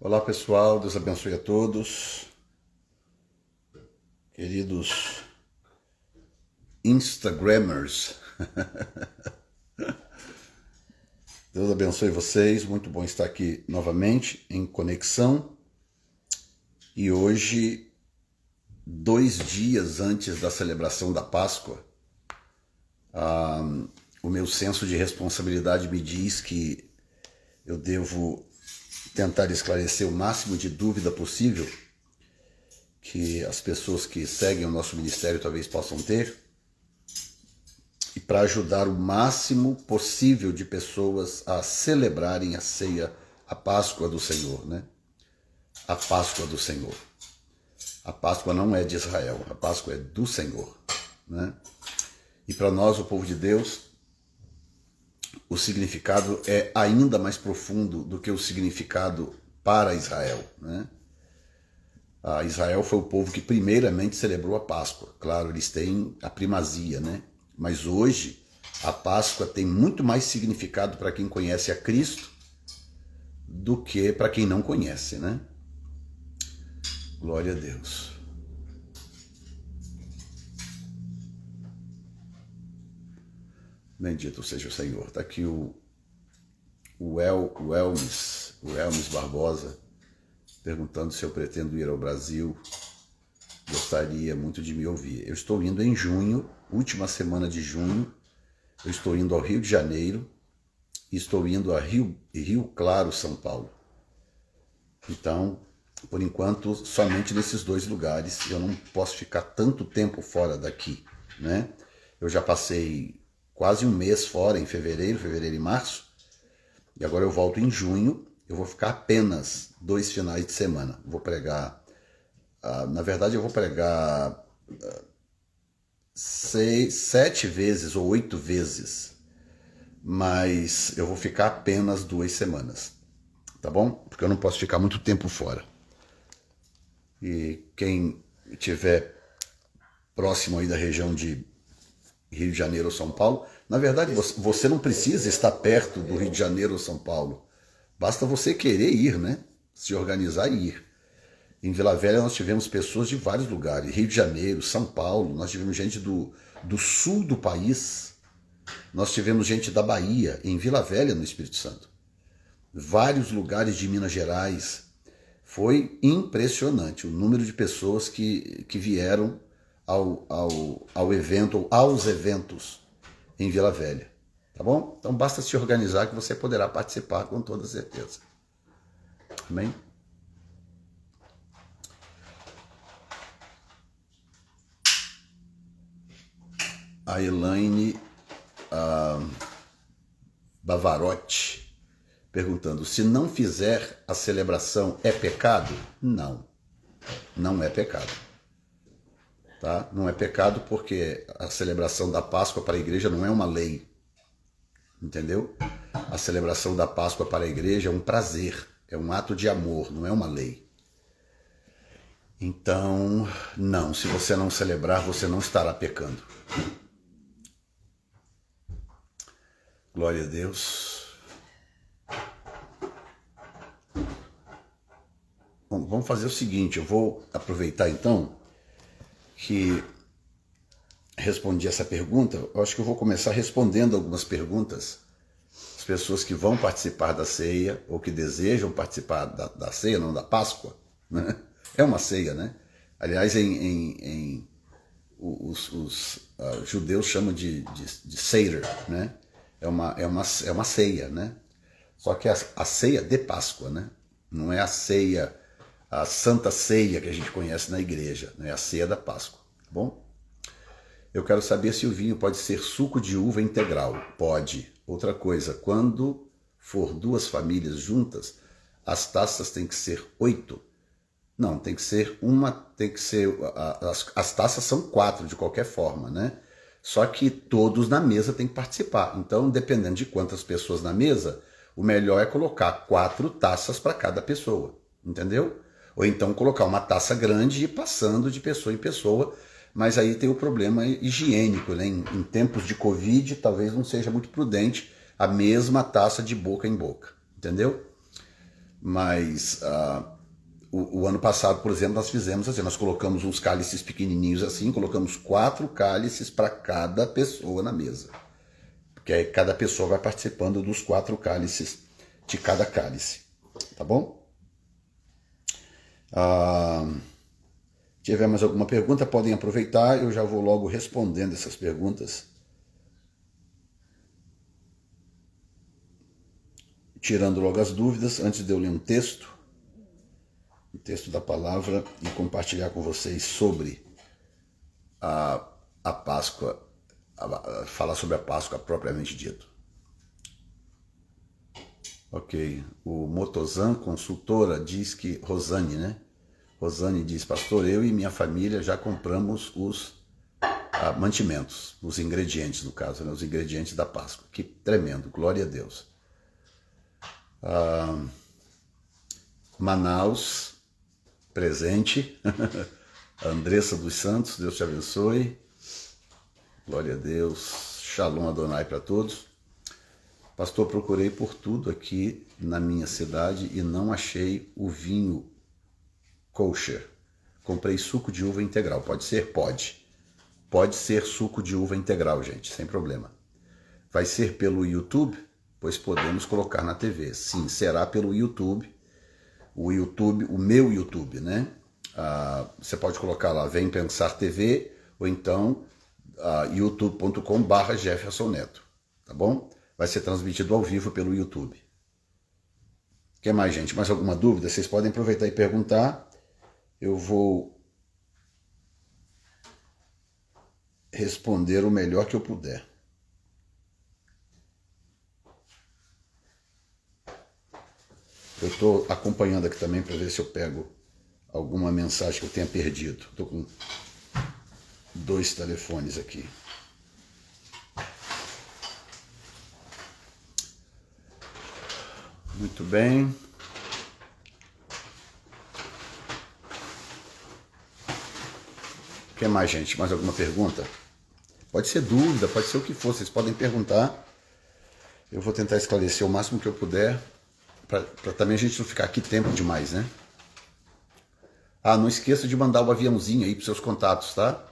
Olá pessoal, Deus abençoe a todos, queridos Instagrammers. Deus abençoe vocês, muito bom estar aqui novamente em conexão. E hoje, 2 dias antes da celebração da Páscoa, o meu senso de responsabilidade me diz que eu devo tentar esclarecer o máximo de dúvida possível que as pessoas que seguem o nosso ministério talvez possam ter, e para ajudar o máximo possível de pessoas a celebrarem a ceia, a Páscoa do Senhor, né? A Páscoa do Senhor. A Páscoa não é de Israel, a Páscoa é do Senhor, né? E para nós, o povo de Deus, o significado é ainda mais profundo do que o significado para Israel, né? Israel foi o povo que primeiramente celebrou a Páscoa. Claro, eles têm a primazia, né? Mas hoje a Páscoa tem muito mais significado para quem conhece a Cristo do que para quem não conhece, né? Glória a Deus. Bendito seja o Senhor. Está aqui o Elmes Barbosa perguntando se eu pretendo ir ao Brasil. Gostaria muito de me ouvir. Eu estou indo em junho, última semana de junho. Eu estou indo ao Rio de Janeiro e estou indo a Rio Claro, São Paulo. Então, por enquanto, somente nesses 2 lugares. Eu não posso ficar tanto tempo fora daqui, né? Eu já passei quase 1 mês fora, em fevereiro e março, e agora eu volto em junho. Eu vou ficar apenas 2 finais de semana. Vou pregar, na verdade eu vou pregar 7 vezes ou 8 vezes, mas eu vou ficar apenas 2 semanas, tá bom? Porque eu não posso ficar muito tempo fora. E quem estiver próximo aí da região de Rio de Janeiro ou São Paulo, na verdade você não precisa estar perto do Rio de Janeiro ou São Paulo. Basta você querer ir, né? Se organizar e ir. Em Vila Velha nós tivemos pessoas de vários lugares. Rio de Janeiro, São Paulo, nós tivemos gente do sul do país. Nós tivemos gente da Bahia, em Vila Velha, no Espírito Santo. Vários lugares de Minas Gerais. Foi impressionante o número de pessoas que vieram ao evento, aos eventos em Vila Velha. Tá bom? Então basta se organizar que você poderá participar com toda certeza. Amém? A Elaine Bavarotti perguntando: se não fizer a celebração é pecado? Não, não é pecado. Tá? Não é pecado porque a celebração da Páscoa para a igreja não é uma lei. Entendeu? A celebração da Páscoa para a igreja é um prazer, é um ato de amor, não é uma lei. Então, não, se você não celebrar, você não estará pecando. Glória a Deus. Bom, vamos fazer o seguinte, eu vou aproveitar então que respondi essa pergunta. Eu acho que eu vou começar respondendo algumas perguntas. As pessoas que vão participar da ceia ou que desejam participar da ceia, não da Páscoa, né? É uma ceia, né? Aliás, os judeus chamam de Seder, né? É uma ceia, né? Só que a ceia de Páscoa, né? Não é a ceia, a Santa Ceia que a gente conhece na igreja, né? É a ceia da Páscoa, tá bom? Eu quero saber se o vinho pode ser suco de uva integral. Pode. Outra coisa, quando for 2 famílias juntas, as taças têm que ser 8. Não, tem que ser uma, tem que ser, as taças são 4 de qualquer forma, né? Só que todos na mesa têm que participar. Então, dependendo de quantas pessoas na mesa, o melhor é colocar 4 taças para cada pessoa, entendeu? Ou então colocar uma taça grande e ir passando de pessoa em pessoa, mas aí tem o problema higiênico, né? Em tempos de Covid, talvez não seja muito prudente a mesma taça de boca em boca, entendeu? Mas o ano passado, por exemplo, nós fizemos assim, nós colocamos uns cálices pequenininhos assim, colocamos 4 cálices para cada pessoa na mesa. Porque aí cada pessoa vai participando dos 4 cálices de cada cálice. Tá bom? Se tiver mais alguma pergunta, podem aproveitar, eu já vou logo respondendo essas perguntas. Tirando logo as dúvidas, antes de eu ler um texto da palavra e compartilhar com vocês sobre a Páscoa, falar sobre a Páscoa propriamente dito. Ok, o Motozan, consultora, diz que, Rosane, né? Rosane diz, pastor, eu e minha família já compramos os mantimentos, os ingredientes, no caso, né? Os ingredientes da Páscoa. Que tremendo, glória a Deus. Manaus, presente. Andressa dos Santos, Deus te abençoe. Glória a Deus. Shalom Adonai para todos. Pastor, procurei por tudo aqui na minha cidade e não achei o vinho kosher. Comprei suco de uva integral. Pode ser? Pode. Pode ser suco de uva integral, gente, sem problema. Vai ser pelo YouTube? Pois podemos colocar na TV. Sim, será pelo YouTube. O YouTube, o meu YouTube, né? Você pode colocar lá, Vem Pensar TV, ou então youtube.com/Jefferson Neto, tá bom? Vai ser transmitido ao vivo pelo YouTube. O que mais, gente? Mais alguma dúvida? Vocês podem aproveitar e perguntar. Eu vou responder o melhor que eu puder. Eu estou acompanhando aqui também para ver se eu pego alguma mensagem que eu tenha perdido. Estou com 2 telefones aqui. Muito bem. O que mais, gente? Mais alguma pergunta? Pode ser dúvida, pode ser o que for. Vocês podem perguntar. Eu vou tentar esclarecer o máximo que eu puder. Para também a gente não ficar aqui tempo demais, né? Não esqueça de mandar o aviãozinho aí para seus contatos, tá?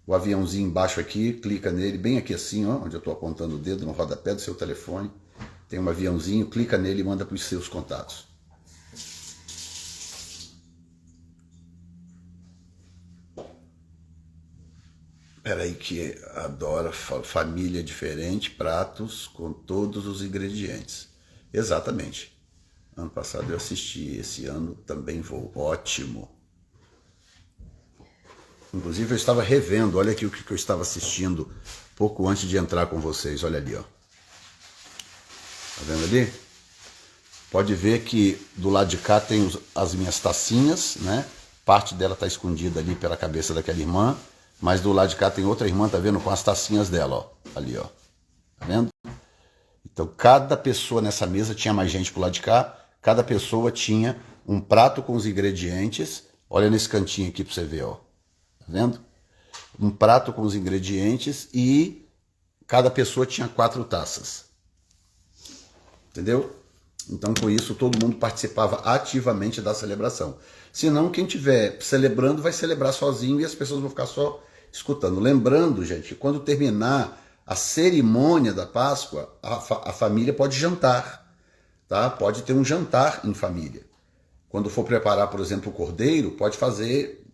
O aviãozinho embaixo aqui, clica nele, bem aqui assim, ó, onde eu estou apontando o dedo no rodapé do seu telefone. Tem um aviãozinho, clica nele e manda para os seus contatos. Peraí que adora família diferente, pratos com todos os ingredientes. Exatamente. Ano passado eu assisti, esse ano também vou. Ótimo. Inclusive eu estava revendo, olha aqui o que eu estava assistindo pouco antes de entrar com vocês. Olha ali, ó. Tá vendo ali? Pode ver que do lado de cá tem as minhas tacinhas, né? Parte dela está escondida ali pela cabeça daquela irmã, mas do lado de cá tem outra irmã, tá vendo? Com as tacinhas dela, ó. Ali, ó. Tá vendo? Então, cada pessoa nessa mesa, tinha mais gente pro lado de cá, cada pessoa tinha um prato com os ingredientes. Olha nesse cantinho aqui para você ver, ó. Tá vendo? Um prato com os ingredientes e cada pessoa tinha 4 taças. Entendeu? Então, com isso, todo mundo participava ativamente da celebração. Senão, quem estiver celebrando vai celebrar sozinho e as pessoas vão ficar só escutando. Lembrando, gente, quando terminar a cerimônia da Páscoa, a família pode jantar, tá? Pode ter um jantar em família. Quando for preparar, por exemplo, o cordeiro, pode fazer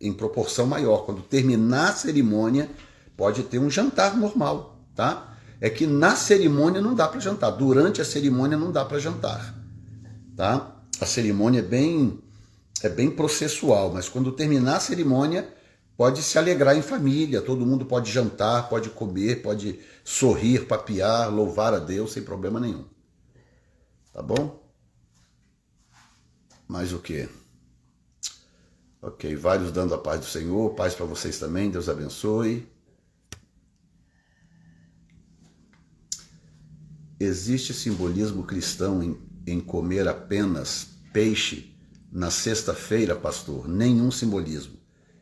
em proporção maior. Quando terminar a cerimônia, pode ter um jantar normal, tá? É que na cerimônia não dá para jantar. Durante a cerimônia não dá para jantar, tá? A cerimônia é bem processual, mas quando terminar a cerimônia, pode se alegrar em família. Todo mundo pode jantar, pode comer, pode sorrir, papiar, louvar a Deus sem problema nenhum. Tá bom? Mais o quê? Ok, vários dando a paz do Senhor, paz para vocês também, Deus abençoe. Existe simbolismo cristão em comer apenas peixe na sexta-feira, pastor? Nenhum simbolismo.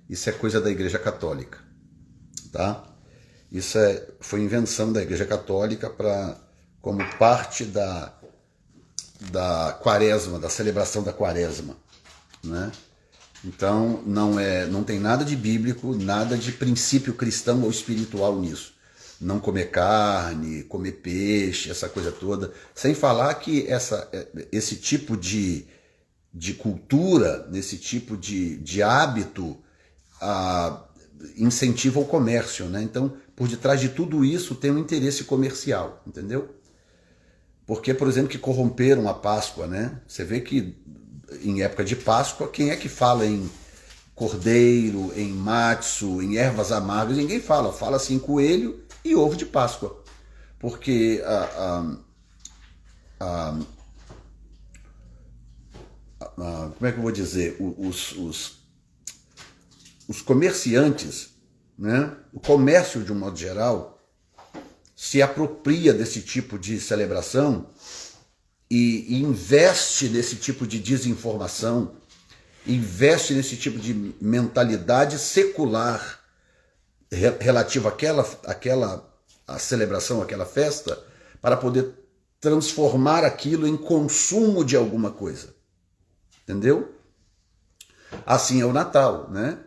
Isso é coisa da Igreja Católica, tá? Isso foi invenção da Igreja Católica como parte da quaresma, da celebração da quaresma, né? Então não tem nada de bíblico, nada de princípio cristão ou espiritual nisso. Não comer carne, comer peixe, essa coisa toda. Sem falar que esse tipo de cultura, nesse tipo de hábito, incentiva o comércio, né? Então, por detrás de tudo isso tem um interesse comercial, entendeu? Porque, por exemplo, que corromperam a Páscoa, né? Você vê que em época de Páscoa, quem é que fala em cordeiro, em matzo, em ervas amargas? Ninguém fala. Fala-se em coelho e ovo de Páscoa. Porque como é que eu vou dizer? Os comerciantes, né? O comércio, de um modo geral, se apropria desse tipo de celebração e investe nesse tipo de desinformação, investe nesse tipo de mentalidade secular relativa àquela celebração, àquela festa, para poder transformar aquilo em consumo de alguma coisa. Entendeu? Assim é o Natal, né?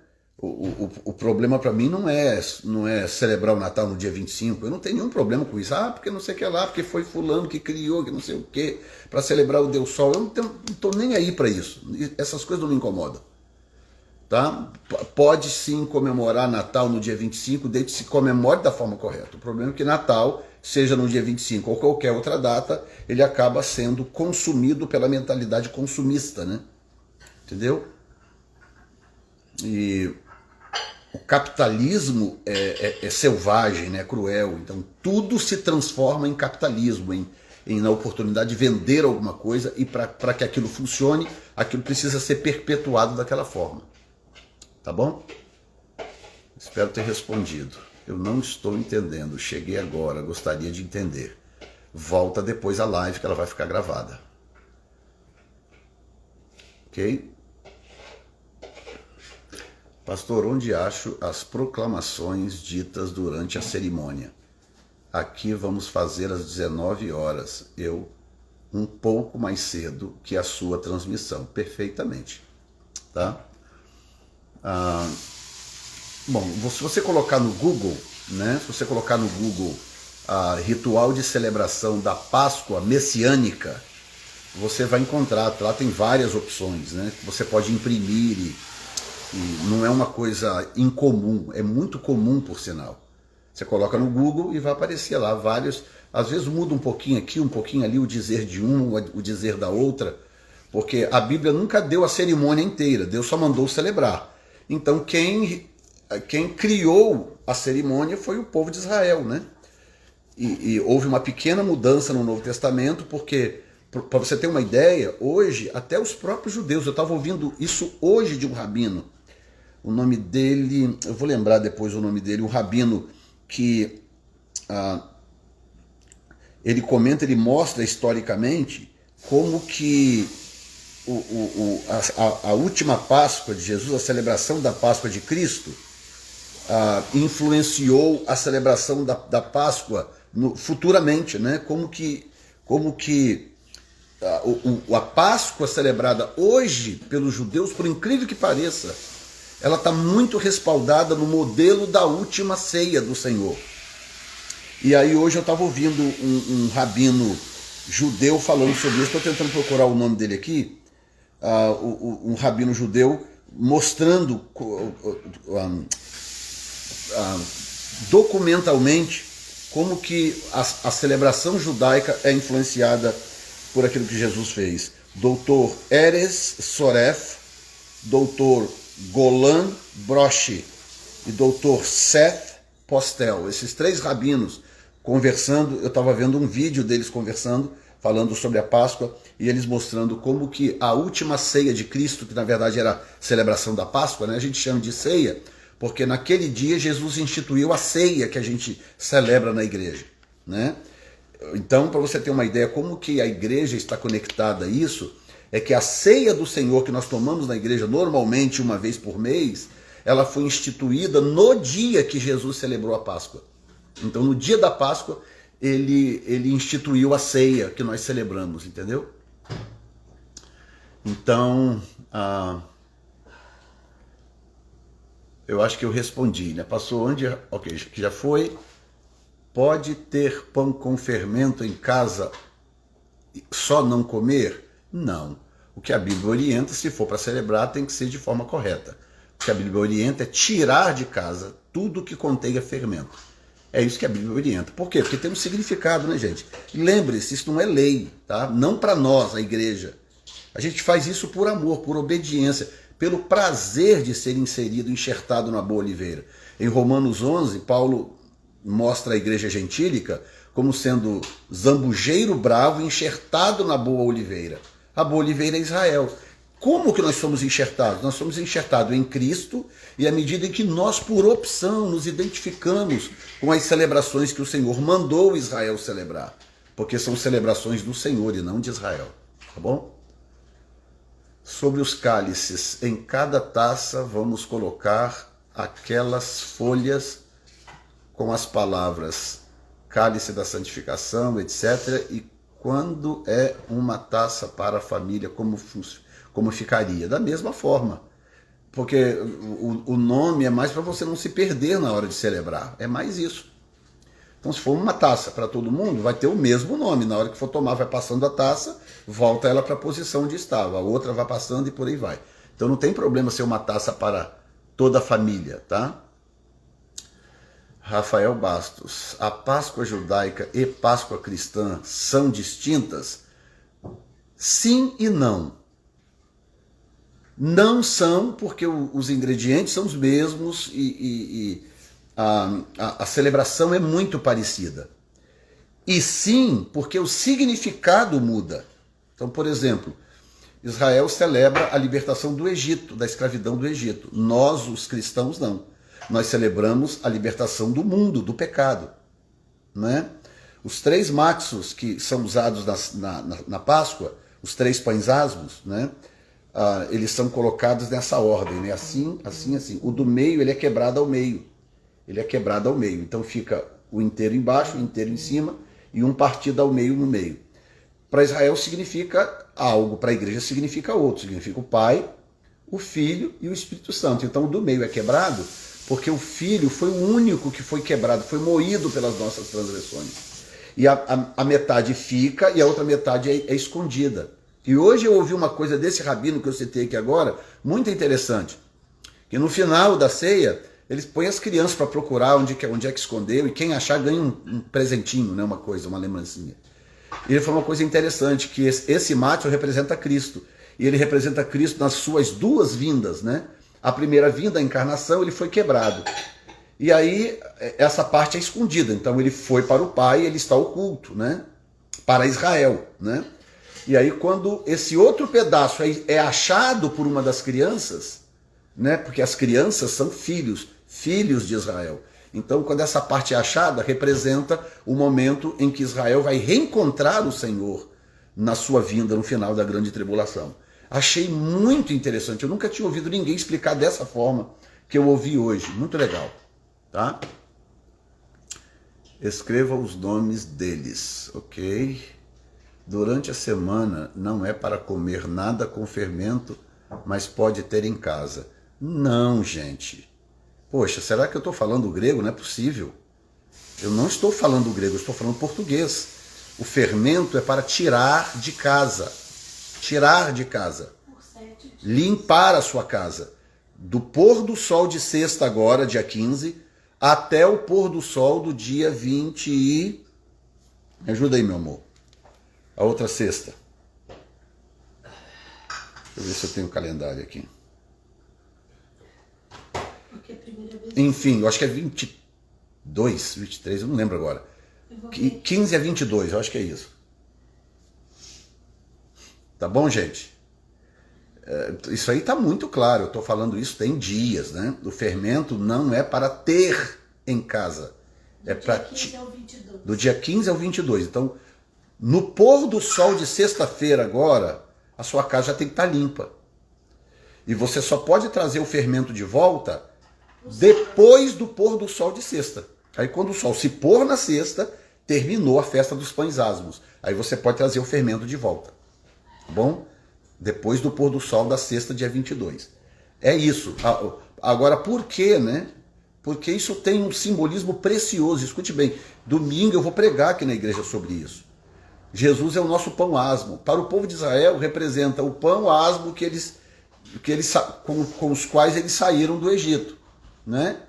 O problema para mim não é celebrar o Natal no dia 25. Eu não tenho nenhum problema com isso. Porque não sei o que lá, porque foi fulano que criou, que não sei o que, para celebrar o Deus Sol. Eu não estou nem aí para isso. Essas coisas não me incomodam. Tá? Pode sim comemorar Natal no dia 25, desde que se comemore da forma correta. O problema é que Natal, seja no dia 25 ou qualquer outra data, ele acaba sendo consumido pela mentalidade consumista, né? Entendeu? E o capitalismo é selvagem, né? É cruel. Então tudo se transforma em capitalismo, na oportunidade de vender alguma coisa, e para que aquilo funcione, aquilo precisa ser perpetuado daquela forma. Tá bom? Espero ter respondido. Eu não estou entendendo. Cheguei agora, gostaria de entender. Volta depois a live que ela vai ficar gravada. Ok? Pastor, onde acho as proclamações ditas durante a cerimônia? Aqui vamos fazer às 19 horas. Eu um pouco mais cedo que a sua transmissão. Perfeitamente. Tá? Bom, se você colocar no Google, né? Se você colocar no Google ritual de celebração da Páscoa messiânica, você vai encontrar, lá tem várias opções, né? Você pode imprimir e não é uma coisa incomum, é muito comum, por sinal. Você coloca no Google e vai aparecer lá vários, às vezes muda um pouquinho aqui, um pouquinho ali, o dizer de um, o dizer da outra, porque a Bíblia nunca deu a cerimônia inteira, Deus só mandou celebrar. Então quem criou a cerimônia foi o povo de Israel, né? E houve uma pequena mudança no Novo Testamento, porque, para você ter uma ideia, hoje, até os próprios judeus, eu estava ouvindo isso hoje de um rabino, o nome dele, eu vou lembrar depois o nome dele, um rabino que ele comenta, ele mostra historicamente como que a última Páscoa de Jesus, a celebração da Páscoa de Cristo, influenciou a celebração da Páscoa futuramente, né? Como que a Páscoa celebrada hoje pelos judeus, por incrível que pareça, ela está muito respaldada no modelo da última ceia do Senhor. E aí hoje eu estava ouvindo um rabino judeu falando sobre isso, estou tentando procurar o nome dele aqui, um rabino judeu mostrando documentalmente como que a celebração judaica é influenciada por aquilo que Jesus fez. Dr. Erez Soref, Dr. Golan Broshi e Dr. Seth Postel. Esses três rabinos conversando, eu estava vendo um vídeo deles conversando, falando sobre a Páscoa, e eles mostrando como que a última ceia de Cristo, que na verdade era a celebração da Páscoa, né? A gente chama de ceia, porque naquele dia Jesus instituiu a ceia que a gente celebra na igreja, né? Então, para você ter uma ideia como que a igreja está conectada a isso, é que a ceia do Senhor que nós tomamos na igreja normalmente uma vez por mês, ela foi instituída no dia que Jesus celebrou a Páscoa. Então, no dia da Páscoa, ele instituiu a ceia que nós celebramos, entendeu? Então, eu acho que eu respondi, né? Passou onde? Ok, que já foi. Pode ter pão com fermento em casa, só não comer? Não. O que a Bíblia orienta, se for para celebrar, tem que ser de forma correta. O que a Bíblia orienta é tirar de casa tudo que contenha fermento. É isso que a Bíblia orienta. Por quê? Porque tem um significado, né, gente? Lembre-se, isso não é lei, tá? Não para nós, a igreja. A gente faz isso por amor, por obediência, pelo prazer de ser inserido, enxertado na boa oliveira. Em Romanos 11, Paulo mostra a igreja gentílica como sendo zambujeiro bravo enxertado na boa oliveira. A boa oliveira é Israel. Como que nós somos enxertados? Nós somos enxertados em Cristo, e à medida em que nós, por opção, nos identificamos com as celebrações que o Senhor mandou Israel celebrar, porque são celebrações do Senhor e não de Israel, tá bom? Sobre os cálices, em cada taça vamos colocar aquelas folhas com as palavras cálice da santificação, etc. E quando é uma taça para a família, como ficaria? Da mesma forma, porque o nome é mais para você não se perder na hora de celebrar, é mais isso. Então, se for uma taça para todo mundo, vai ter o mesmo nome. Na hora que for tomar, vai passando a taça, volta ela para a posição onde estava. A outra vai passando e por aí vai. Então, não tem problema ser uma taça para toda a família, tá? Rafael Bastos. A Páscoa judaica e Páscoa cristã são distintas? Sim e não. Não são, porque os ingredientes são os mesmos e a celebração é muito parecida. E sim, porque o significado muda. Então, por exemplo, Israel celebra a libertação do Egito, da escravidão do Egito. Nós, os cristãos, não. Nós celebramos a libertação do mundo, do pecado. Né? Os 3 matzos que são usados na Páscoa, os 3 pães asmos, né? Eles são colocados nessa ordem, né? Assim, assim, assim. O do meio, ele é quebrado ao meio. Ele é quebrado ao meio. Então fica o inteiro embaixo, o inteiro em cima e um partido ao meio no meio. Para Israel significa algo, para a igreja significa outro. Significa o Pai, o Filho e o Espírito Santo. Então o do meio é quebrado porque o Filho foi o único que foi quebrado, foi moído pelas nossas transgressões. E a metade fica e a outra metade é escondida. E hoje eu ouvi uma coisa desse rabino que eu citei aqui agora, muito interessante. Que no final da ceia, eles põem as crianças para procurar onde é que escondeu, e quem achar ganha um presentinho, né, uma coisa, uma lembrancinha. E ele falou uma coisa interessante, que esse mátio representa Cristo. E ele representa Cristo nas suas 2 vindas, né? A primeira vinda, a encarnação, ele foi quebrado. E aí, essa parte é escondida. Então, ele foi para o Pai, ele está oculto, né? Para Israel, né? E aí, quando esse outro pedaço é achado por uma das crianças, né? Porque as crianças são filhos de Israel. Então, quando essa parte é achada, representa o momento em que Israel vai reencontrar o Senhor na sua vinda no final da grande tribulação. Achei muito interessante. Eu nunca tinha ouvido ninguém explicar dessa forma que eu ouvi hoje. Muito legal, tá? Escreva os nomes deles, ok? Durante a semana não é para comer nada com fermento, mas pode ter em casa. Não, gente. Poxa, será que eu estou falando grego? Não é possível. Eu não estou falando grego, eu estou falando português. O fermento é para tirar de casa. Tirar de casa. Limpar a sua casa. Do pôr do sol de sexta agora, dia 15, até o pôr do sol do dia 20 e... Me ajuda aí, meu amor. A outra sexta. Deixa eu ver se eu tenho o calendário aqui. Enfim, eu acho que é 22, 23, eu não lembro agora. 15 a 22, eu acho que é isso. Tá bom, gente? Isso aí tá muito claro, eu tô falando isso tem dias, né? O fermento não é para ter em casa. É para do dia 15 ao 22. Então, no pôr do sol de sexta-feira agora, a sua casa já tem que estar limpa. E você só pode trazer o fermento de volta depois do pôr do sol de sexta. Aí quando o sol se pôr na sexta, terminou a festa dos pães asmos. Aí você pode trazer o fermento de volta. Tá bom? depois do pôr do sol da sexta, dia 22. É isso. Agora, por quê, né? Porque isso tem um simbolismo precioso. Escute bem, domingo eu vou pregar aqui na igreja sobre isso. Jesus é o nosso pão asmo. Para o povo de Israel, representa o pão asmo com os quais eles saíram do Egito, né?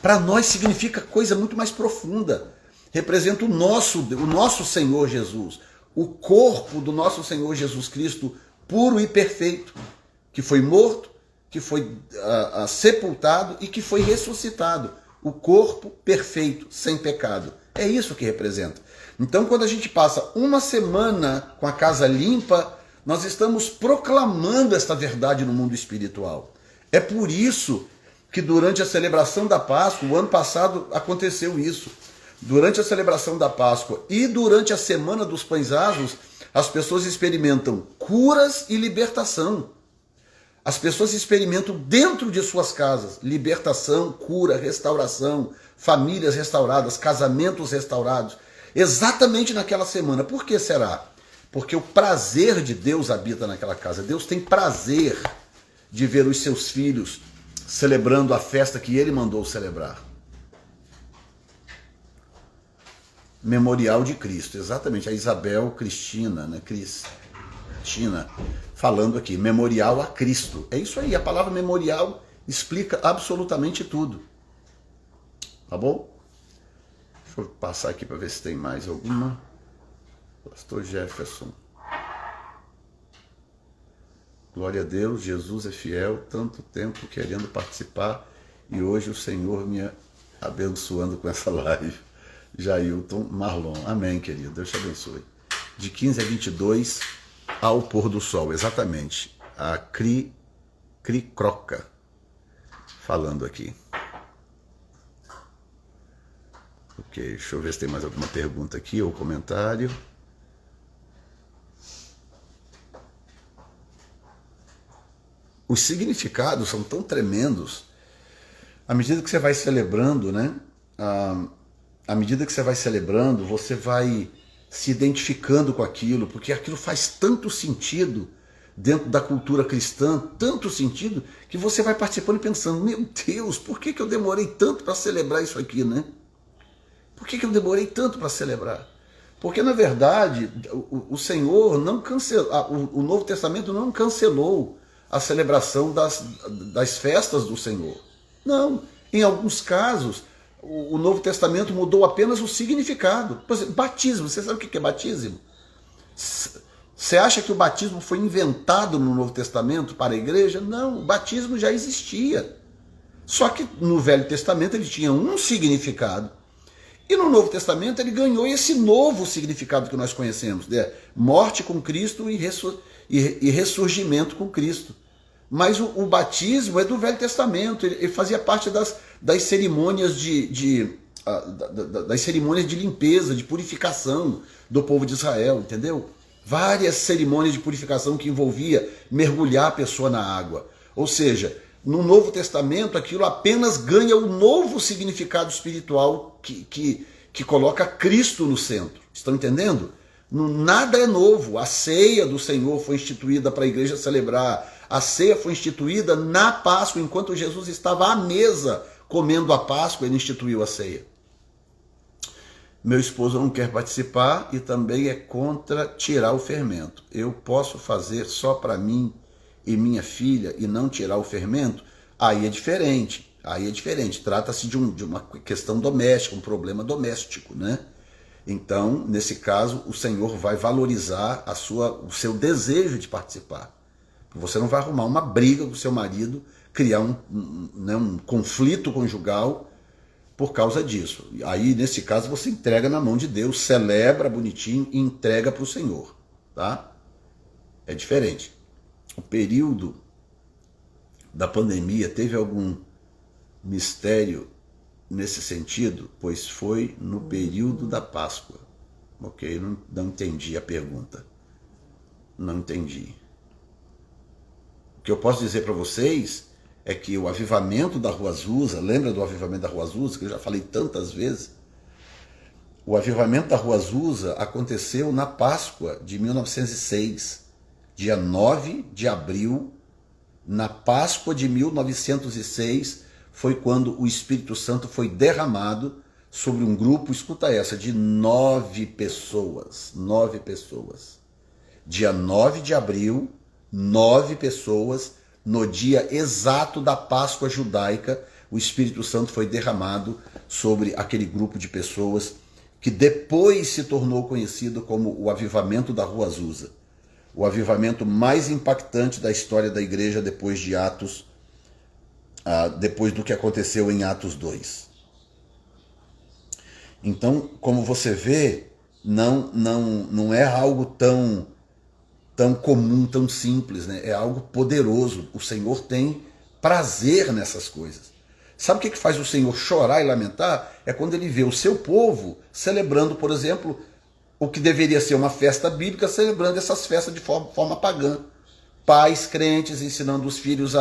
Para nós significa coisa muito mais profunda. Representa o nosso Senhor Jesus, o corpo do nosso Senhor Jesus Cristo, puro e perfeito, que foi morto, que foi sepultado e que foi ressuscitado. O corpo perfeito, sem pecado. É isso que representa. Então, quando a gente passa uma semana com a casa limpa, nós estamos proclamando esta verdade no mundo espiritual. É por isso que durante a celebração da Páscoa, o ano passado aconteceu isso. Durante a celebração da Páscoa e durante a Semana dos Pães Asmos, as pessoas experimentam curas e libertação. As pessoas experimentam dentro de suas casas libertação, cura, restauração, famílias restauradas, casamentos restaurados, exatamente naquela semana. Por que será? Porque o prazer de Deus habita naquela casa. Deus tem prazer de ver os seus filhos celebrando a festa que Ele mandou celebrar. Memorial de Cristo, exatamente. A Isabel Cristina, né? Cristina, falando aqui, memorial a Cristo. É isso aí, a palavra memorial explica absolutamente tudo. Tá bom? Deixa eu passar aqui para ver se tem mais alguma. Pastor Jefferson. Glória a Deus, Jesus é fiel, tanto tempo querendo participar e hoje o Senhor me abençoando com essa live. Jailton Marlon. Amém, querido. Deus te abençoe. De 15 a 22 ao pôr do sol, exatamente. A Cri Croca falando aqui. Ok, deixa eu ver se tem mais alguma pergunta aqui ou comentário. Os significados são tão tremendos. À medida que você vai celebrando, né? À medida que você vai celebrando, você vai se identificando com aquilo, porque aquilo faz tanto sentido dentro da cultura cristã, tanto sentido, que você vai participando e pensando, meu Deus, por que eu demorei tanto para celebrar isso aqui, né? Por que eu demorei tanto para celebrar? Porque, na verdade, o Senhor não cancelou, o Novo Testamento não cancelou a celebração das festas do Senhor. Não, em alguns casos, o Novo Testamento mudou apenas o significado. Por exemplo, batismo, você sabe o que é batismo? Você acha que o batismo foi inventado no Novo Testamento para a igreja? Não, o batismo já existia. Só que no Velho Testamento ele tinha um significado. E no Novo Testamento ele ganhou esse novo significado que nós conhecemos, né? Morte com Cristo e ressurgimento com Cristo. Mas o batismo é do Velho Testamento, ele fazia parte das cerimônias das cerimônias de limpeza, de purificação do povo de Israel, entendeu? Várias cerimônias de purificação que envolvia mergulhar a pessoa na água. Ou seja, no Novo Testamento aquilo apenas ganha um novo significado espiritual que coloca Cristo no centro. Estão entendendo? Nada é novo. A ceia do Senhor foi instituída para a igreja celebrar. A ceia foi instituída na Páscoa, enquanto Jesus estava à mesa comendo a Páscoa, ele instituiu a ceia. Meu esposo não quer participar e também é contra tirar o fermento. Eu posso fazer só para mim e minha filha e não tirar o fermento? Aí é diferente. Trata-se de uma questão doméstica, um problema doméstico, né? Então, nesse caso, o Senhor vai valorizar o seu desejo de participar. Você não vai arrumar uma briga com o seu marido, criar um conflito conjugal por causa disso. Aí, nesse caso, você entrega na mão de Deus, celebra bonitinho e entrega para o Senhor. Tá? É diferente. O período da pandemia teve algum mistério nesse sentido? Pois foi no período da Páscoa. Ok, não entendi a pergunta. Não entendi. O que eu posso dizer para vocês é que o avivamento da Rua Azusa, lembra do avivamento da Rua Azusa, que eu já falei tantas vezes? O avivamento da Rua Azusa aconteceu na Páscoa de 1906, dia 9 de abril, na Páscoa de 1906, foi quando o Espírito Santo foi derramado sobre um grupo, escuta essa, de 9 pessoas. 9 pessoas. Dia 9 de abril, 9 pessoas, no dia exato da Páscoa judaica, o Espírito Santo foi derramado sobre aquele grupo de pessoas que depois se tornou conhecido como o avivamento da Rua Azusa. O avivamento mais impactante da história da igreja depois de Atos, depois do que aconteceu em Atos 2. Então, como você vê, não é algo tão comum, tão simples, né? É algo poderoso. O Senhor tem prazer nessas coisas. Sabe o que faz o Senhor chorar e lamentar? É quando ele vê o seu povo celebrando, por exemplo, o que deveria ser uma festa bíblica, celebrando essas festas de forma pagã. Pais crentes ensinando os filhos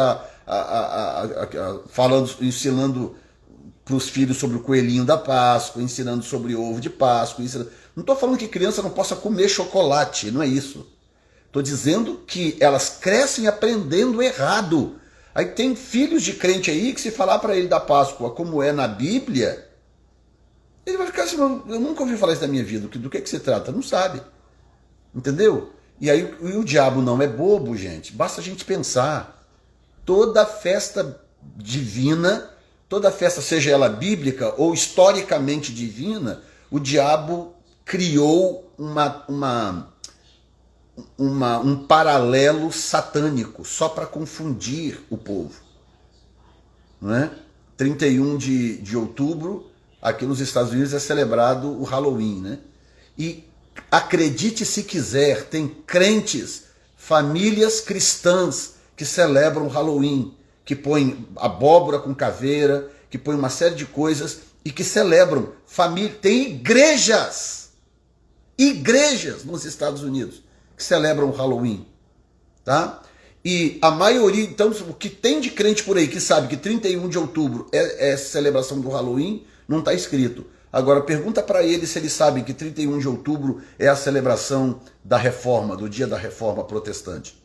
ensinando para os filhos sobre o coelhinho da Páscoa, ensinando sobre o ovo de Páscoa. Não estou falando que criança não possa comer chocolate, não é isso. Estou dizendo que elas crescem aprendendo errado. Aí tem filhos de crente aí que se falar para ele da Páscoa como é na Bíblia, ele vai ficar assim, eu nunca ouvi falar isso da minha vida, do que se trata? Não sabe. Entendeu? E aí o diabo não é bobo, gente. Basta a gente pensar. Toda festa divina, toda festa, seja ela bíblica ou historicamente divina, o diabo criou um paralelo satânico só para confundir o povo. Não é? 31 de outubro, aqui nos Estados Unidos, é celebrado o Halloween. Né? E acredite se quiser, tem crentes, famílias cristãs que celebram o Halloween, que põem abóbora com caveira, que põem uma série de coisas e que celebram. Tem igrejas nos Estados Unidos que celebram o Halloween, tá? E a maioria, então, o que tem de crente por aí que sabe que 31 de outubro é celebração do Halloween, não está escrito. Agora, pergunta para eles se eles sabem que 31 de outubro é a celebração da Reforma, do dia da Reforma Protestante.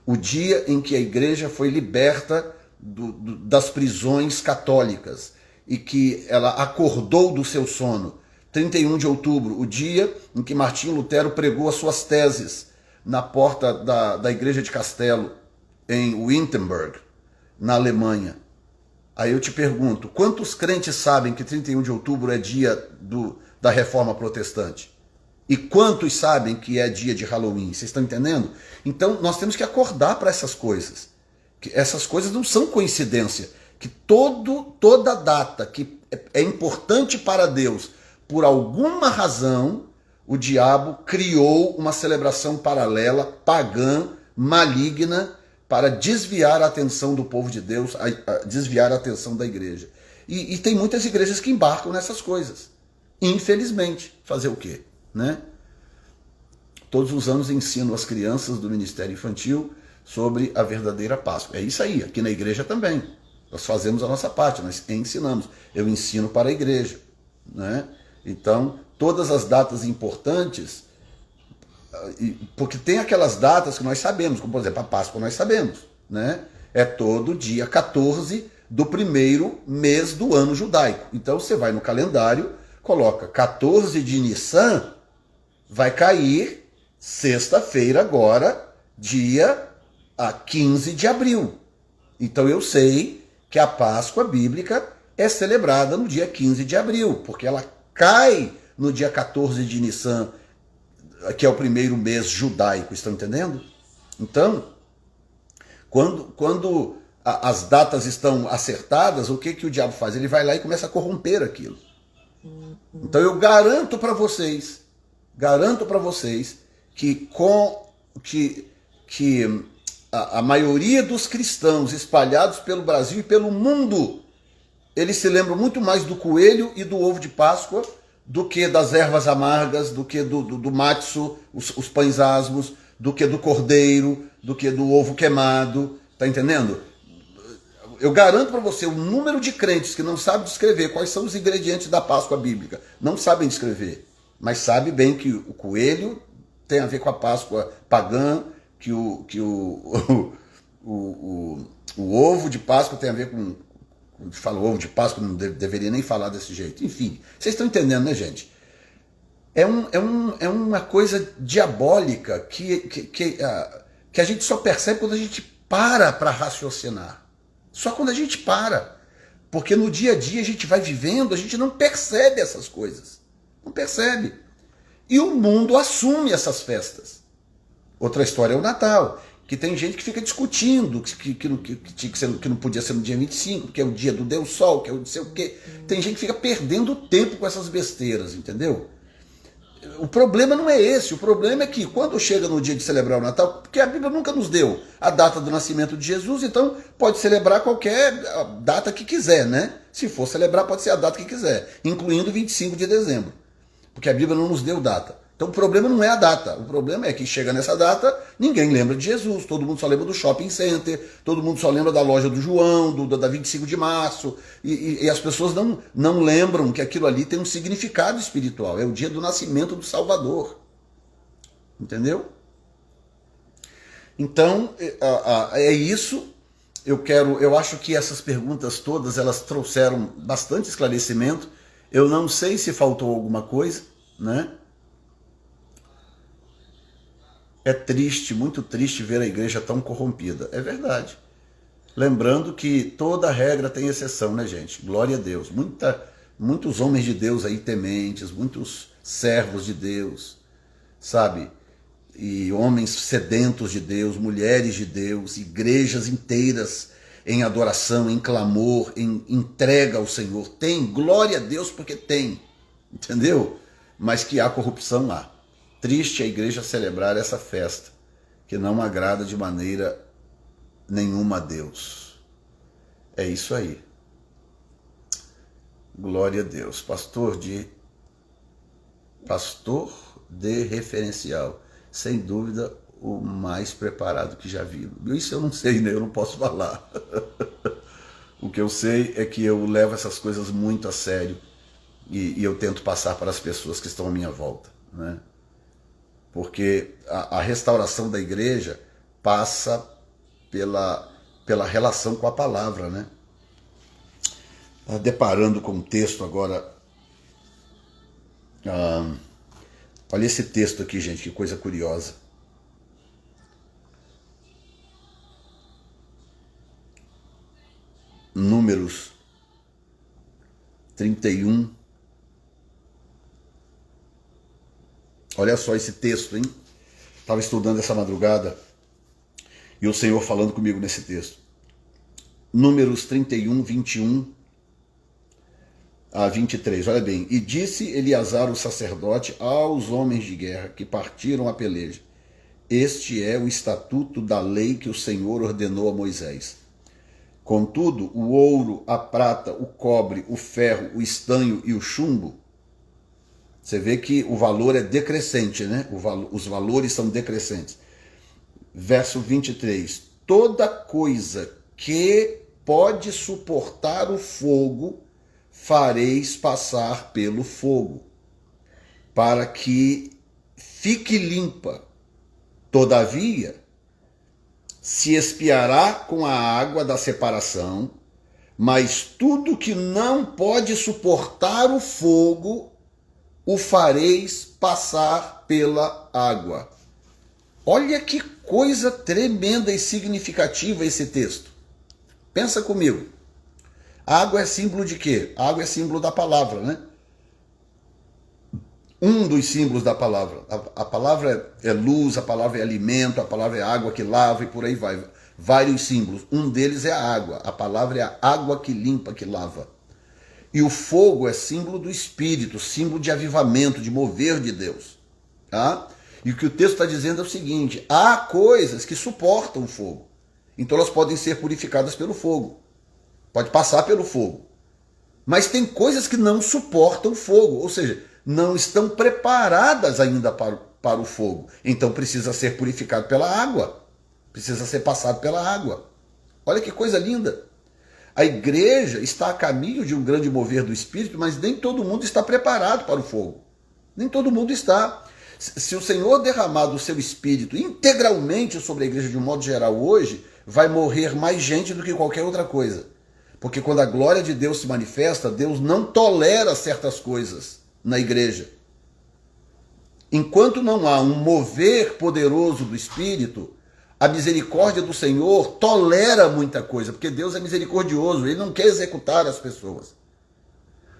O dia em que a igreja foi liberta das prisões católicas e que ela acordou do seu sono. 31 de outubro, o dia em que Martinho Lutero pregou as suas teses na porta da igreja de Castelo, em Wittenberg, na Alemanha. Aí eu te pergunto, quantos crentes sabem que 31 de outubro é dia da Reforma Protestante? E quantos sabem que é dia de Halloween? Vocês estão entendendo? Então nós temos que acordar para essas coisas. Que essas coisas não são coincidência. Que toda data que é importante para Deus, por alguma razão, o diabo criou uma celebração paralela, pagã, maligna, para desviar a atenção do povo de Deus, desviar a atenção da igreja. E tem muitas igrejas que embarcam nessas coisas. Infelizmente. Fazer o quê? Né? Todos os anos ensino as crianças do Ministério Infantil sobre a verdadeira Páscoa. É isso aí, aqui na igreja também. Nós fazemos a nossa parte, nós ensinamos. Eu ensino para a igreja. Né? Então, todas as datas importantes, porque tem aquelas datas que nós sabemos, como por exemplo a Páscoa nós sabemos, né? É todo dia 14 do primeiro mês do ano judaico. Então você vai no calendário, coloca 14 de Nissan, vai cair sexta-feira agora, dia 15 de abril. Então eu sei que a Páscoa bíblica é celebrada no dia 15 de abril, porque ela cai no dia 14 de Nissan, que é o primeiro mês judaico, estão entendendo? Então, quando as datas estão acertadas, o que o diabo faz? Ele vai lá e começa a corromper aquilo. Então eu garanto para vocês que a maioria dos cristãos espalhados pelo Brasil e pelo mundo, eles se lembram muito mais do coelho e do ovo de Páscoa do que das ervas amargas, do que do matzo, os pães asmos, do que do cordeiro, do que do ovo queimado. Tá entendendo? Eu garanto para você, o número de crentes que não sabem descrever quais são os ingredientes da Páscoa bíblica, não sabem descrever, mas sabe bem que o coelho tem a ver com a Páscoa pagã, o ovo de Páscoa tem a ver com... Quando fala ovo de Páscoa, não deveria nem falar desse jeito. Enfim, vocês estão entendendo, né, gente? É uma coisa diabólica que a gente só percebe quando a gente para raciocinar. Só quando a gente para. Porque no dia a dia a gente vai vivendo, a gente não percebe essas coisas. Não percebe. E o mundo assume essas festas. Outra história é o Natal, que tem gente que fica discutindo que não podia ser no dia 25, que é o dia do Deus Sol, que é o não sei o quê. Tem gente que fica perdendo tempo com essas besteiras, entendeu? O problema não é esse, o problema é que quando chega no dia de celebrar o Natal, porque a Bíblia nunca nos deu a data do nascimento de Jesus, então pode celebrar qualquer data que quiser, né? Se for celebrar, pode ser a data que quiser, incluindo 25 de dezembro, porque a Bíblia não nos deu data. Então o problema não é a data, o problema é que chega nessa data, ninguém lembra de Jesus, todo mundo só lembra do shopping center, todo mundo só lembra da loja do João, da 25 de março, e as pessoas não lembram que aquilo ali tem um significado espiritual, é o dia do nascimento do Salvador, entendeu? Então, é isso, eu acho que essas perguntas todas, elas trouxeram bastante esclarecimento, eu não sei se faltou alguma coisa, né? É triste, muito triste ver a igreja tão corrompida. É verdade. Lembrando que toda regra tem exceção, né, gente? Glória a Deus. Muitos homens de Deus aí tementes, muitos servos de Deus, sabe? E homens sedentos de Deus, mulheres de Deus, igrejas inteiras em adoração, em clamor, em entrega ao Senhor. Tem, glória a Deus, porque tem, entendeu? Mas que há corrupção, há. Triste a igreja celebrar essa festa, que não agrada de maneira nenhuma a Deus. É isso aí. Glória a Deus. Pastor de referencial. Sem dúvida, o mais preparado que já vi. Isso eu não sei, né? Eu não posso falar. O que eu sei é que eu levo essas coisas muito a sério e eu tento passar para as pessoas que estão à minha volta, né? Porque a restauração da igreja passa pela relação com a palavra, né? Deparando com o texto agora. Olha esse texto aqui, gente, que coisa curiosa. Números 31. Olha só esse texto, hein? Estava estudando essa madrugada e o Senhor falando comigo nesse texto. Números 31, 21 a 23. Olha bem. E disse Eleazar o sacerdote aos homens de guerra que partiram a peleja: este é o estatuto da lei que o Senhor ordenou a Moisés. Contudo, o ouro, a prata, o cobre, o ferro, o estanho e o chumbo, você vê que o valor é decrescente, né? Os valores são decrescentes. Verso 23. Toda coisa que pode suportar o fogo, fareis passar pelo fogo, para que fique limpa. Todavia, se expiará com a água da separação, mas tudo que não pode suportar o fogo, o fareis passar pela água. Olha que coisa tremenda e significativa esse texto. Pensa comigo. A água é símbolo de quê? A água é símbolo da palavra, né? Um dos símbolos da palavra. A palavra é luz, a palavra é alimento, a palavra é água que lava e por aí vai. Vários símbolos. Um deles é a água. A palavra é a água que limpa, que lava. E o fogo é símbolo do Espírito, símbolo de avivamento, de mover de Deus. Tá? E o que o texto está dizendo é o seguinte: há coisas que suportam o fogo. Então elas podem ser purificadas pelo fogo. Pode passar pelo fogo. Mas tem coisas que não suportam o fogo, ou seja, não estão preparadas ainda para o fogo. Então precisa ser purificado pela água. Precisa ser passado pela água. Olha que coisa linda. A igreja está a caminho de um grande mover do Espírito, mas nem todo mundo está preparado para o fogo. Nem todo mundo está. Se o Senhor derramar do seu Espírito integralmente sobre a igreja de um modo geral hoje, vai morrer mais gente do que qualquer outra coisa. Porque quando a glória de Deus se manifesta, Deus não tolera certas coisas na igreja. Enquanto não há um mover poderoso do Espírito, a misericórdia do Senhor tolera muita coisa, porque Deus é misericordioso, Ele não quer executar as pessoas.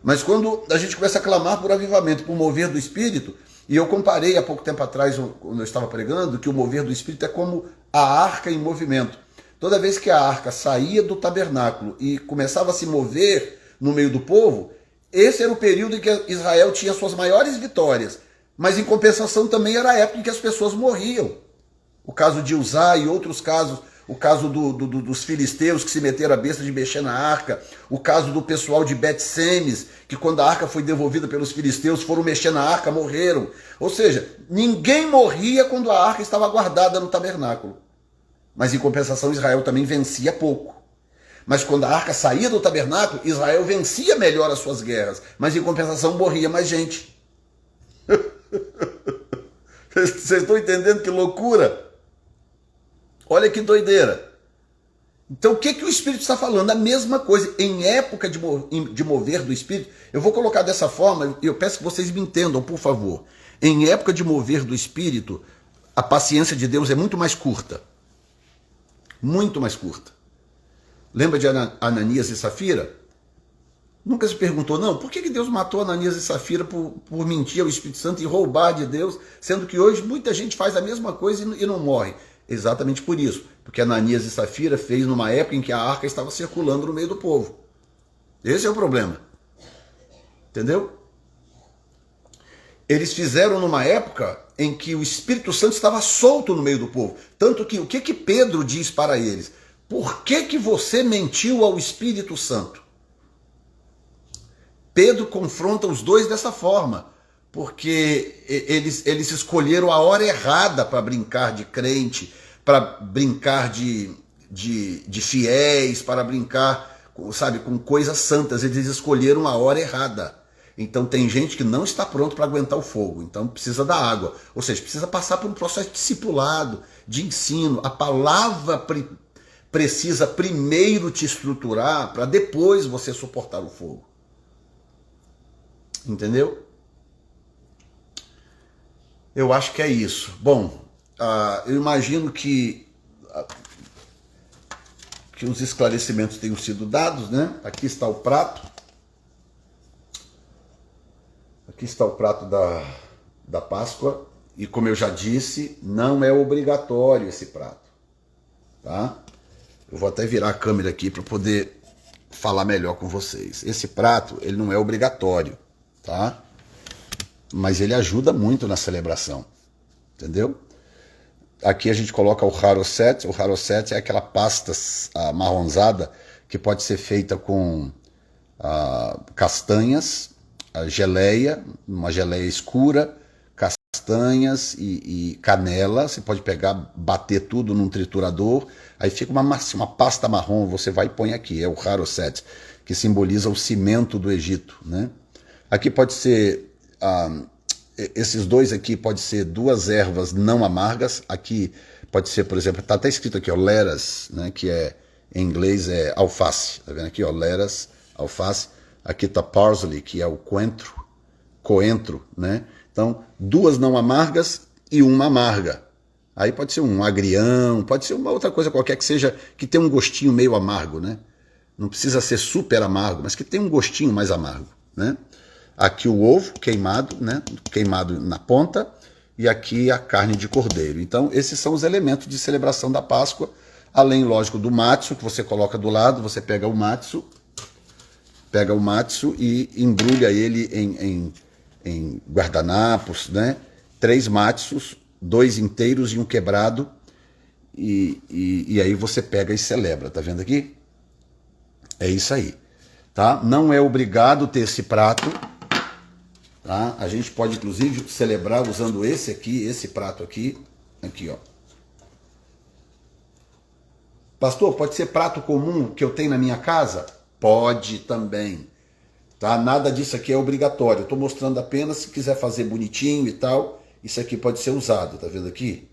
Mas quando a gente começa a clamar por avivamento, por mover do Espírito, e eu comparei há pouco tempo atrás, quando eu estava pregando, que o mover do Espírito é como a arca em movimento. Toda vez que a arca saía do tabernáculo e começava a se mover no meio do povo, esse era o período em que Israel tinha suas maiores vitórias. Mas em compensação também era a época em que as pessoas morriam. O caso de Uzá e outros casos, o caso dos filisteus que se meteram a besta de mexer na arca, o caso do pessoal de Bet-Semes, que quando a arca foi devolvida pelos filisteus, foram mexer na arca, morreram. Ou seja, ninguém morria quando a arca estava guardada no tabernáculo. Mas em compensação Israel também vencia pouco. Mas quando a arca saía do tabernáculo, Israel vencia melhor as suas guerras, mas em compensação morria mais gente. Vocês estão entendendo que loucura? Olha que doideira. Então o que o Espírito está falando? A mesma coisa. Em época de mover do Espírito, eu vou colocar dessa forma, eu peço que vocês me entendam, por favor. Em época de mover do Espírito, a paciência de Deus é muito mais curta. Muito mais curta. Lembra de Ananias e Safira? Nunca se perguntou, não, por que Deus matou Ananias e Safira por mentir ao Espírito Santo e roubar de Deus, sendo que hoje muita gente faz a mesma coisa e não morre? Exatamente por isso, porque Ananias e Safira fez numa época em que a arca estava circulando no meio do povo. Esse é o problema. Entendeu? Eles fizeram numa época em que o Espírito Santo estava solto no meio do povo. Tanto que o que Pedro diz para eles? Por que você mentiu ao Espírito Santo? Pedro confronta os dois dessa forma, porque eles escolheram a hora errada para brincar de crente, para brincar de fiéis, para brincar, sabe, com coisas santas. Eles escolheram a hora errada. Então tem gente que não está pronto para aguentar o fogo, então precisa da água. Ou seja, precisa passar por um processo de discipulado, de ensino. A palavra precisa primeiro te estruturar para depois você suportar o fogo. Entendeu? Eu acho que é isso. Bom, eu imagino que os esclarecimentos tenham sido dados, né? Aqui está o prato. Aqui está o prato da Páscoa. E como eu já disse, não é obrigatório esse prato. Tá? Eu vou até virar a câmera aqui para poder falar melhor com vocês. Esse prato, ele não é obrigatório. Tá? Mas ele ajuda muito na celebração, entendeu? Aqui a gente coloca o haroset. O haroset é aquela pasta amarronzada que pode ser feita com castanhas, geleia, uma geleia escura, castanhas e canela. Você pode pegar, bater tudo num triturador, aí fica uma pasta marrom, você vai e põe aqui, é o haroset, que simboliza o cimento do Egito, né? Aqui pode ser, esses dois aqui pode ser duas ervas não amargas. Aqui pode ser, por exemplo, está até escrito aqui, ó, lettuce, né, que em inglês é alface. Tá vendo aqui, ó, lettuce, alface. Aqui está parsley, que é o coentro, né? Então, duas não amargas e uma amarga. Aí pode ser um agrião, pode ser uma outra coisa qualquer que seja, que tenha um gostinho meio amargo, né? Não precisa ser super amargo, mas que tenha um gostinho mais amargo, né? Aqui o ovo queimado, né? Queimado na ponta, e aqui a carne de cordeiro. Então, esses são os elementos de celebração da Páscoa, além, lógico, do matzo, que você coloca do lado. Você pega o matzo e embrulha ele em guardanapos, né? 3 matzos, 2 inteiros e um quebrado, e aí você pega e celebra, tá vendo aqui? É isso aí, tá? Não é obrigado ter esse prato. Tá? A gente pode, inclusive, celebrar usando esse prato aqui, ó. Pastor, pode ser prato comum que eu tenho na minha casa? Pode também. Tá? Nada disso aqui é obrigatório. Eu estou mostrando apenas se quiser fazer bonitinho e tal. Isso aqui pode ser usado, tá vendo aqui?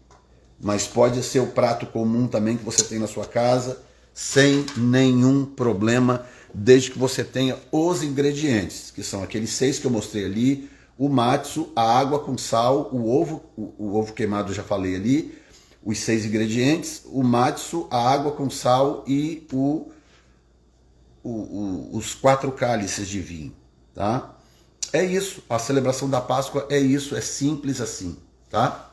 Mas pode ser o prato comum também que você tem na sua casa, sem nenhum problema, desde que você tenha os ingredientes, que são aqueles 6 que eu mostrei ali, o matsu, a água com sal, o ovo queimado eu já falei ali, os 6 ingredientes, o matsu, a água com sal e os 4 cálices de vinho, tá? É isso, a celebração da Páscoa é isso, é simples assim, tá?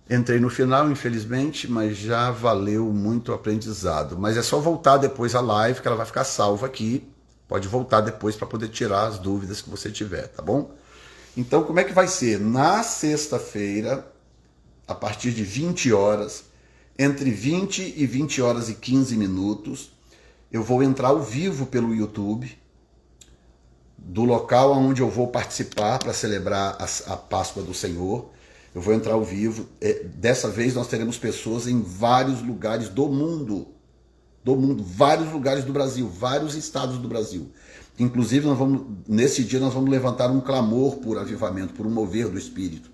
Entrei no final, infelizmente, mas já valeu muito o aprendizado. Mas é só voltar depois à live, que ela vai ficar salva aqui. Pode voltar depois para poder tirar as dúvidas que você tiver, tá bom? Então, como é que vai ser? Na sexta-feira, a partir de 20 horas, entre 20 e 20 horas e 15 minutos, eu vou entrar ao vivo pelo YouTube, do local onde eu vou participar para celebrar a Páscoa do Senhor. Eu vou entrar ao vivo. Dessa vez nós teremos pessoas em vários lugares do mundo, vários lugares do Brasil, vários estados do Brasil. Inclusive, nesse dia nós vamos levantar um clamor por avivamento, por um mover do Espírito.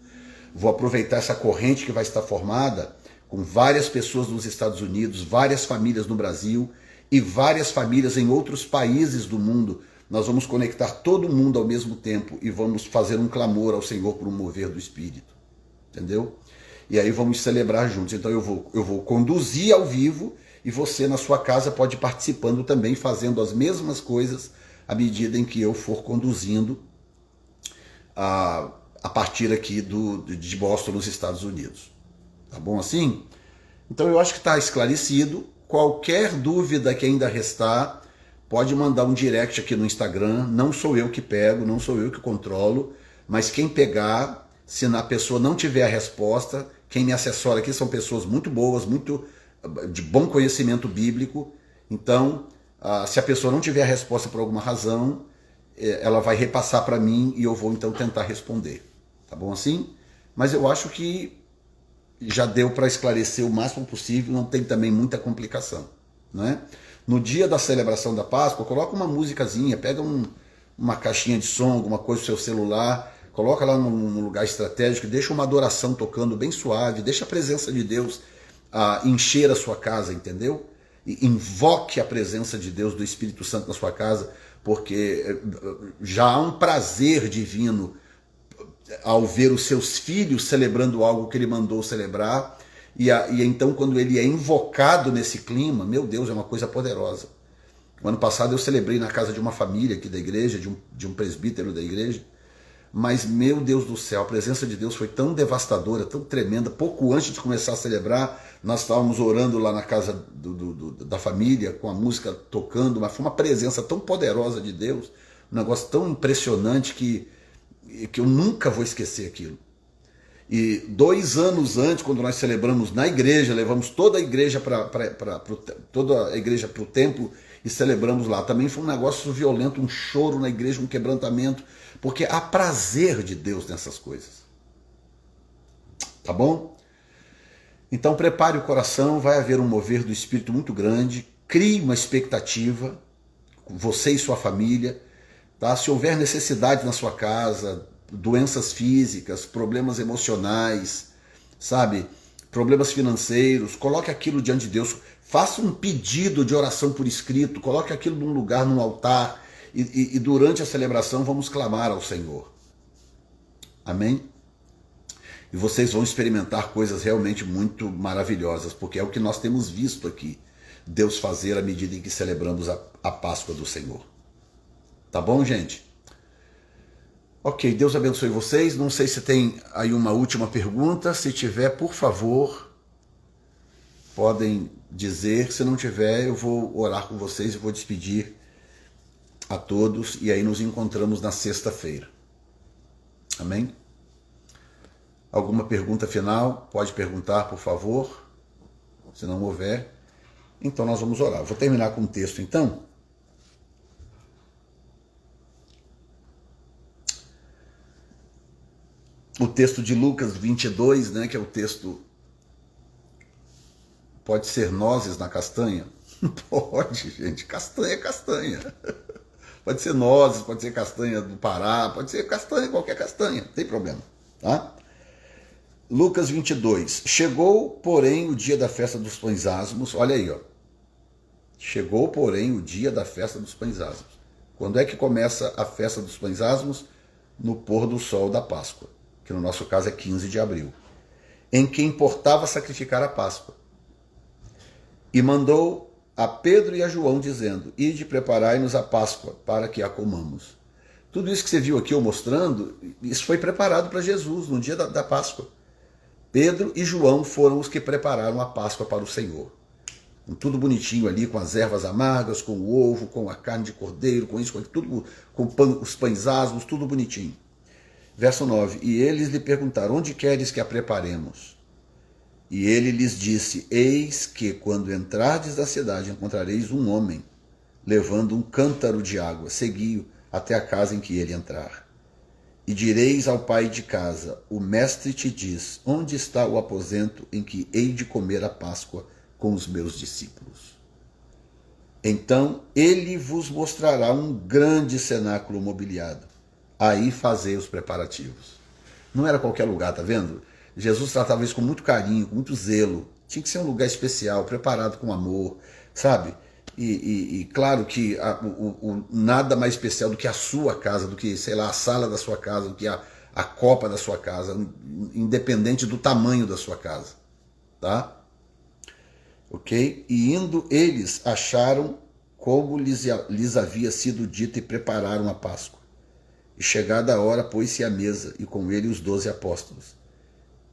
Vou aproveitar essa corrente que vai estar formada com várias pessoas nos Estados Unidos, várias famílias no Brasil e várias famílias em outros países do mundo. Nós vamos conectar todo mundo ao mesmo tempo e vamos fazer um clamor ao Senhor por um mover do Espírito. Entendeu? E aí vamos celebrar juntos. Então eu vou conduzir ao vivo e você na sua casa pode ir participando também, fazendo as mesmas coisas à medida em que eu for conduzindo a partir aqui de Boston, nos Estados Unidos. Tá bom assim? Então eu acho que está esclarecido. Qualquer dúvida que ainda restar, pode mandar um direct aqui no Instagram. Não sou eu que pego, não sou eu que controlo, mas quem pegar, se a pessoa não tiver a resposta, quem me assessora aqui são pessoas muito boas, muito de bom conhecimento bíblico. Então, se a pessoa não tiver a resposta por alguma razão, ela vai repassar para mim e eu vou então tentar responder. Tá bom assim? Mas eu acho que já deu para esclarecer o máximo possível, não tem também muita complicação, né? No dia da celebração da Páscoa, coloca uma musicazinha, pega uma caixinha de som, alguma coisa no seu celular, coloca lá num lugar estratégico, deixa uma adoração tocando bem suave, deixa a presença de Deus encher a sua casa, entendeu? E invoque a presença de Deus, do Espírito Santo na sua casa, porque já há um prazer divino ao ver os seus filhos celebrando algo que ele mandou celebrar, e então quando ele é invocado nesse clima, meu Deus, é uma coisa poderosa. O ano passado eu celebrei na casa de uma família aqui da igreja, de um presbítero da igreja, mas, meu Deus do céu, a presença de Deus foi tão devastadora, tão tremenda. Pouco antes de começar a celebrar, nós estávamos orando lá na casa da família, com a música tocando, mas foi uma presença tão poderosa de Deus, um negócio tão impressionante que eu nunca vou esquecer aquilo. E 2 anos antes, quando nós celebramos na igreja, levamos toda a igreja para o templo e celebramos lá. Também foi um negócio violento, um choro na igreja, um quebrantamento, porque há prazer de Deus nessas coisas. Tá bom? Então prepare o coração, vai haver um mover do Espírito muito grande, crie uma expectativa, você e sua família, tá? Se houver necessidade na sua casa, doenças físicas, problemas emocionais, sabe? Problemas financeiros, coloque aquilo diante de Deus, faça um pedido de oração por escrito, coloque aquilo num lugar, num altar, e durante a celebração vamos clamar ao Senhor. Amém? E vocês vão experimentar coisas realmente muito maravilhosas, porque é o que nós temos visto aqui, Deus fazer à medida em que celebramos a Páscoa do Senhor. Tá bom, gente? Ok, Deus abençoe vocês. Não sei se tem aí uma última pergunta. Se tiver, por favor, podem dizer. Se não tiver, eu vou orar com vocês e vou despedir a todos. E aí nos encontramos na sexta-feira. Amém? Alguma pergunta final? Pode perguntar, por favor. Se não houver, então nós vamos orar. Vou terminar com um texto, então. O texto de Lucas 22, né, que é o texto... Pode ser nozes na castanha? Pode, gente. Castanha é castanha. Pode ser nozes, pode ser castanha do Pará, pode ser castanha, qualquer castanha. Não tem problema, tá? Lucas 22. Chegou, porém, o dia da festa dos pães asmos. Olha aí, ó. Chegou, porém, o dia da festa dos pães asmos. Quando é que começa a festa dos pães asmos? No pôr do sol da Páscoa, que no nosso caso é 15 de abril, em que importava sacrificar a Páscoa. E mandou a Pedro e a João, dizendo: ide, preparai-nos a Páscoa, para que a comamos. Tudo isso que você viu aqui eu mostrando, isso foi preparado para Jesus no dia da Páscoa. Pedro e João foram os que prepararam a Páscoa para o Senhor. Com tudo bonitinho ali, com as ervas amargas, com o ovo, com a carne de cordeiro, com isso, com tudo, com os pães asmos, tudo bonitinho. Verso 9. E eles lhe perguntaram: onde queres que a preparemos? E ele lhes disse: eis que, quando entrardes da cidade, encontrareis um homem levando um cântaro de água. Segui-o até a casa em que ele entrar. E direis ao pai de casa: o mestre te diz, onde está o aposento em que hei de comer a Páscoa com os meus discípulos? Então ele vos mostrará um grande cenáculo mobiliado. Aí fazei os preparativos. Não era qualquer lugar, tá vendo? Jesus tratava isso com muito carinho, com muito zelo. Tinha que ser um lugar especial, preparado com amor, sabe? E claro que nada mais especial do que a sua casa, do que, sei lá, a sala da sua casa, do que a copa da sua casa, independente do tamanho da sua casa, tá? Ok? E indo eles, acharam como lhes havia sido dito e prepararam a Páscoa. E chegada a hora, pôs-se à mesa, e com ele os 12 apóstolos.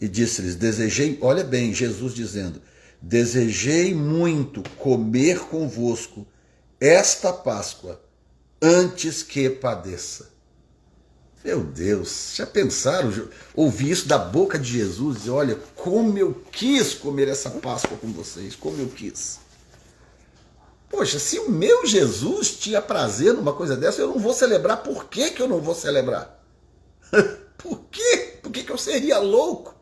E disse-lhes: desejei, olha bem, Jesus dizendo: desejei muito comer convosco esta Páscoa antes que padeça. Meu Deus, já pensaram, ouvir isso da boca de Jesus? Dizer: olha, como eu quis comer essa Páscoa com vocês, como eu quis. Poxa, se o meu Jesus tinha prazer numa coisa dessa, eu não vou celebrar. Por que que eu não vou celebrar? Por quê? Por que que eu seria louco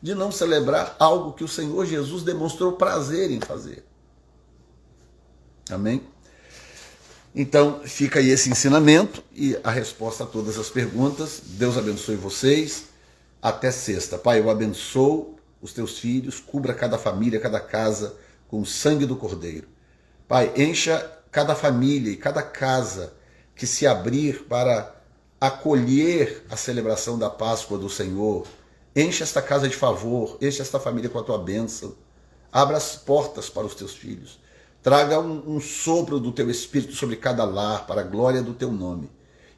de não celebrar algo que o Senhor Jesus demonstrou prazer em fazer? Amém? Então, fica aí esse ensinamento e a resposta a todas as perguntas. Deus abençoe vocês. Até sexta. Pai, eu abençoo os teus filhos, cubra cada família, cada casa com o sangue do Cordeiro. Pai, encha cada família e cada casa que se abrir para acolher a celebração da Páscoa do Senhor. Enche esta casa de favor, enche esta família com a tua bênção. Abra as portas para os teus filhos. Traga um sopro do teu Espírito sobre cada lar, para a glória do teu nome.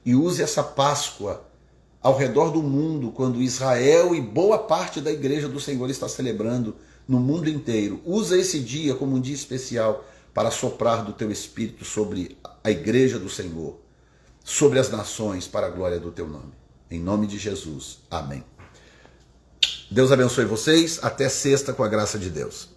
E use essa Páscoa ao redor do mundo, quando Israel e boa parte da igreja do Senhor está celebrando no mundo inteiro. Usa esse dia como um dia especial para soprar do teu Espírito sobre a igreja do Senhor, sobre as nações, para a glória do teu nome. Em nome de Jesus. Amém. Deus abençoe vocês. Até sexta, com a graça de Deus.